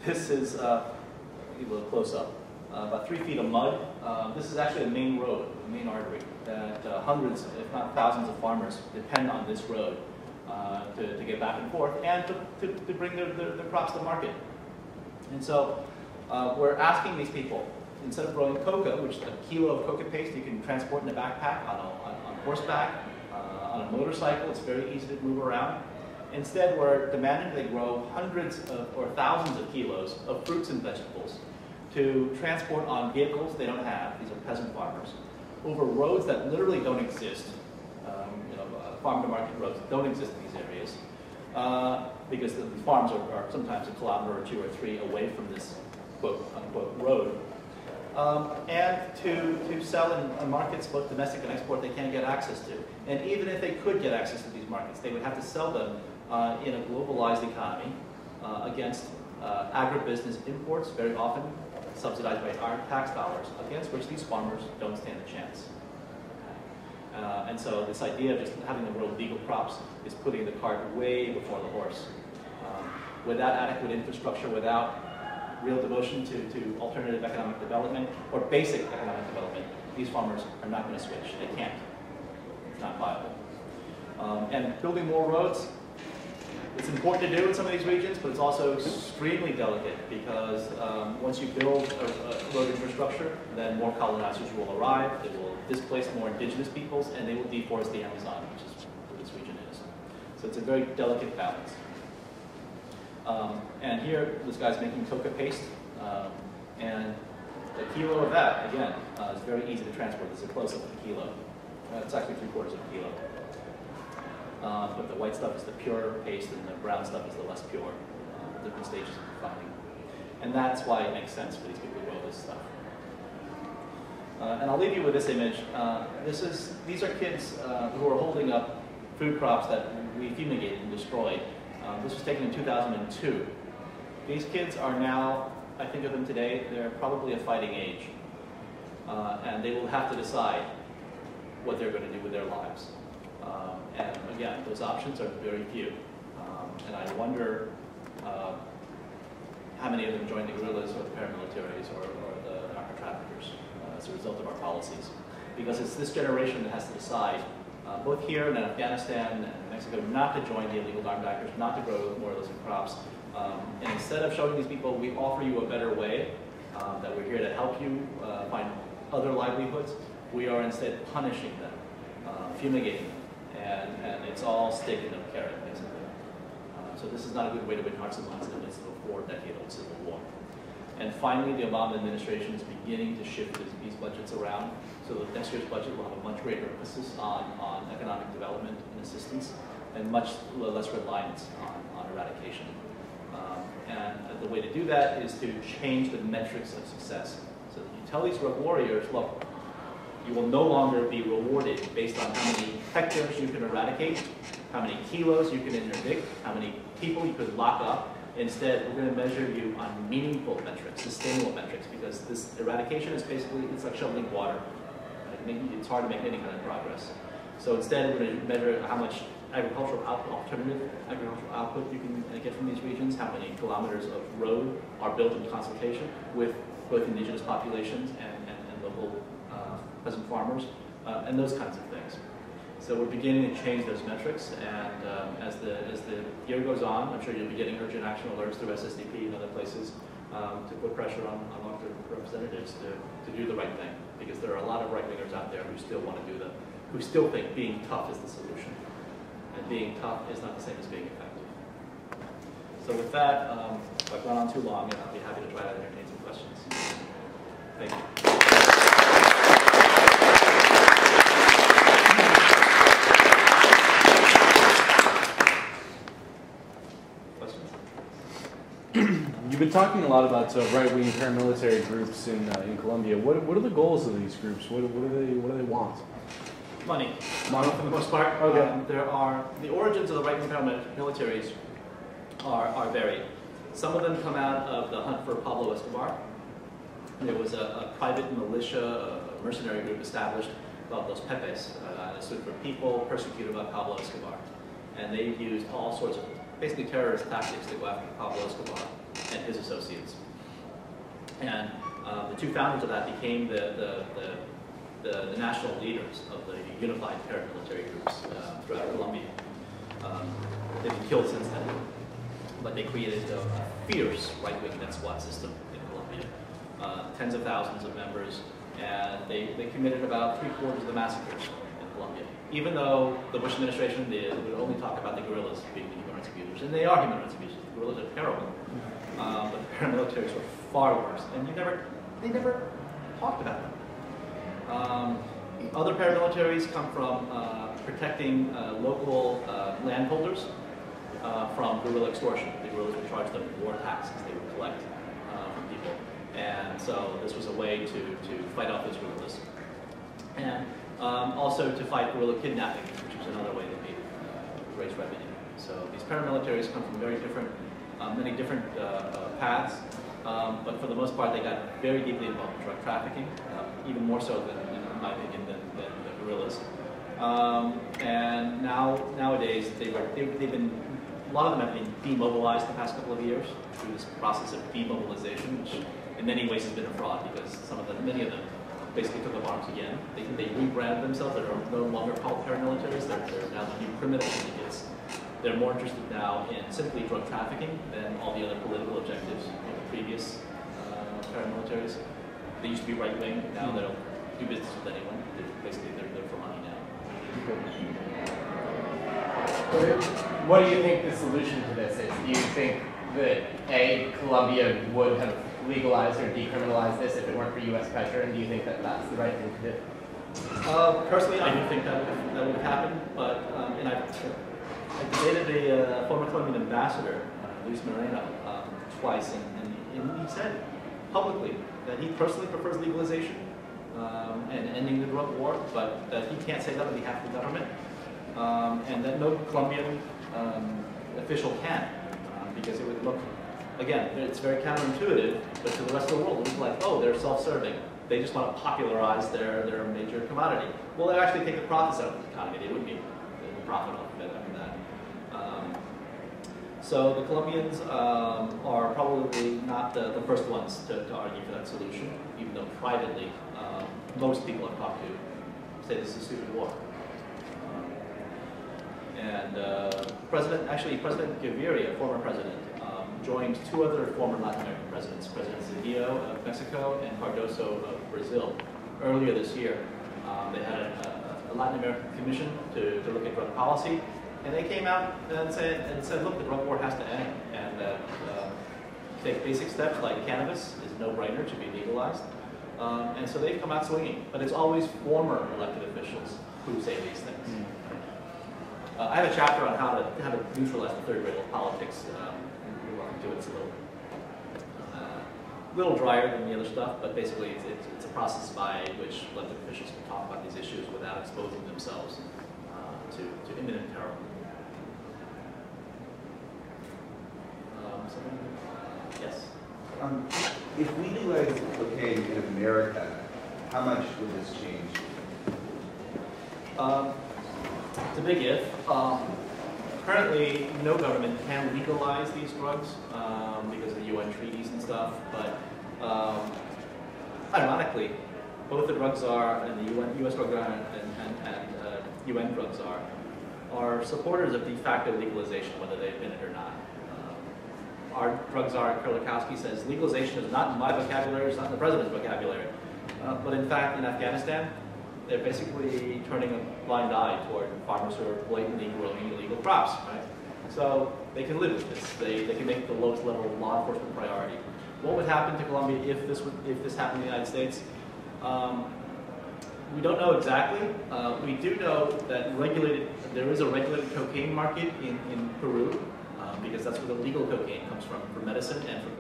This is, give a little close up, about 3 feet of mud. This is actually a main road, a main artery, that hundreds, if not thousands of farmers depend on this road to get back and forth and to bring their crops to market. And so we're asking these people, instead of growing coca, which a kilo of coca paste you can transport in a backpack on horseback, on a motorcycle, it's very easy to move around. Instead, we're demanding they grow hundreds or thousands of kilos of fruits and vegetables to transport on vehicles they don't have, these are peasant farmers, over roads that literally don't exist, farm-to-market roads that don't exist in these areas, because the farms are sometimes a kilometer or 2 or 3 away from this quote-unquote road. And to sell in markets, both domestic and export, they can't get access to. And even if they could get access to these markets, they would have to sell them in a globalized economy against agribusiness imports, very often subsidized by our tax dollars, against which these farmers don't stand a chance. And so this idea of just having them grow legal crops is putting the cart way before the horse. Without adequate infrastructure, without real devotion to alternative economic development or basic economic development, these farmers are not going to switch. They can't. It's not viable. And building more roads, it's important to do in some of these regions, but it's also extremely delicate because once you build a road infrastructure, then more colonizers will arrive, they will displace more indigenous peoples, and they will deforest the Amazon, which is where this region is. So it's a very delicate balance. And here, this guy's making coca paste, and a kilo of that, again, is very easy to transport. This is a close-up of a kilo. It's actually 3/4 of a kilo. But the white stuff is the pure paste, and the brown stuff is the less pure, different stages of refining. And that's why it makes sense for these people to grow this stuff. And I'll leave you with this image. These are kids who are holding up food crops that we fumigated and destroyed. This was taken in 2002. These kids are now, I think of them today, they're probably a fighting age. And they will have to decide what they're going to do with their lives. And again, those options are very few. And I wonder how many of them join the guerrillas or the paramilitaries or the narco-traffickers as a result of our policies. Because it's this generation that has to decide, both here and in Afghanistan and Mexico, not to join the illegal armed actors, not to grow more illicit crops. And instead of showing these people, we offer you a better way, that we're here to help you find other livelihoods, we are instead punishing them, fumigating them. And it's all stick and no carrot, basically. So this is not a good way to win hearts and minds in the midst of a 4-decade-old civil war. And finally, the Obama administration is beginning to shift these budgets around so that next year's budget will have a much greater emphasis on economic development and assistance and much less reliance on eradication. And the way to do that is to change the metrics of success. So you tell these warriors, look, you will no longer be rewarded based on how many hectares you can eradicate, how many kilos you can interdict, how many people you could lock up. Instead, we're going to measure you on meaningful metrics, sustainable metrics, because this eradication is basically, it's like shoveling water. It's hard to make any kind of progress. So instead, we're going to measure how much agricultural output, alternative agricultural output you can get from these regions, how many kilometers of road are built in consultation with both indigenous populations and local peasant farmers, and those kinds of things. So we're beginning to change those metrics, and as the year goes on, I'm sure you'll be getting urgent action alerts through SSDP and other places to put pressure on elected representatives to do the right thing, because there are a lot of right-wingers out there who still want to do who still think being tough is the solution, and being tough is not the same as being effective. So with that, I've gone on too long, and I'll be happy to try to entertain some questions. Thank you. You've been talking a lot about right-wing paramilitary groups in Colombia. What are the goals of these groups? What do they want? Money. Money for the most part. Okay. The origins of the right-wing paramilitaries are varied. Some of them come out of the hunt for Pablo Escobar. There was a private militia, a mercenary group established called Los Pepes. It stood for People Persecuted by Pablo Escobar. And they used all sorts of basically terrorist tactics to go after Pablo Escobar. and his associates. And the two founders of that became the national leaders of the unified paramilitary groups throughout Colombia. They've been killed since then, but they created a fierce right-wing death squad system in Colombia. Tens of thousands of members, and they committed about 3/4 of the massacres in Colombia. Even though the Bush administration would only talk about the guerrillas being the human rights abusers, and they are human rights abusers. The guerrillas are terrible, but the paramilitaries were far worse, and they never talked about them. Other paramilitaries come from protecting local landholders from guerrilla extortion. The guerrillas would charge them war taxes they would collect from people. And so this was a way to fight off those guerrillas. And also to fight guerrilla kidnapping, which is another way they made raise revenue. So these paramilitaries come from many different paths, but for the most part they got very deeply involved in drug trafficking, even more so than, in my opinion, than the guerrillas. And nowadays a lot of them have been demobilized the past couple of years through this process of demobilization, which in many ways has been a fraud because many of them basically took up arms again. They rebranded themselves. They're no longer called paramilitaries. They're now the new criminal syndicates. They're more interested now in simply drug trafficking than all the other political objectives of the previous paramilitaries. They used to be right-wing. Now they don't do business with anyone. They're for money now. What do you think the solution to this is? Do you think that Colombia would have legalized or decriminalized this if it weren't for U.S. pressure, and do you think that that's the right thing to do? Personally, I do think that would have happened, but I debated a former Colombian ambassador, Luis Moreno, twice, and he said publicly that he personally prefers legalization and ending the drug war, but that he can't say that on behalf of the government, and that no Colombian official can, because it would look, again, it's very counterintuitive, but to the rest of the world, it looks like, oh, they're self-serving. They just want to popularize their major commodity. Well, they actually take the profits out of the economy. They wouldn't be profit off of it after that. So the Colombians are probably not the first ones to argue for that solution, even though privately most people I've talked to say this is a stupid war. President Gaviria, former president, joined two other former Latin American presidents, President Zedillo of Mexico and Cardoso of Brazil, earlier this year. They had a Latin American commission to look at drug policy, and they came out and said, look, the drug war has to end, and that take basic steps like cannabis is a no-brainer, it should be legalized. And so they've come out swinging, but it's always former elected officials who say these things. I have a chapter on how to neutralize the third rail of politics. We're welcome to it. It's a little drier than the other stuff, but basically it's a process by which elected officials can talk about these issues without exposing themselves to imminent peril. Yes? If we legalize cocaine in America, how much would this change? It's a big if. Currently, no government can legalize these drugs because of the UN treaties and stuff, but ironically, both the drugs are, and the US drug and UN drugs are supporters of de facto legalization, whether they admit it or not. Our drug czar, Kurlikowski, says legalization is not in my vocabulary, it's not in the president's vocabulary. But in fact, in Afghanistan, they're basically turning a blind eye toward farmers who are blatantly growing illegal crops, right? So they can live with this. They can make the lowest level of law enforcement priority. What would happen to Colombia if this happened in the United States? We don't know exactly. We do know that there is a regulated cocaine market in Peru, because that's where the legal cocaine comes from for medicine and for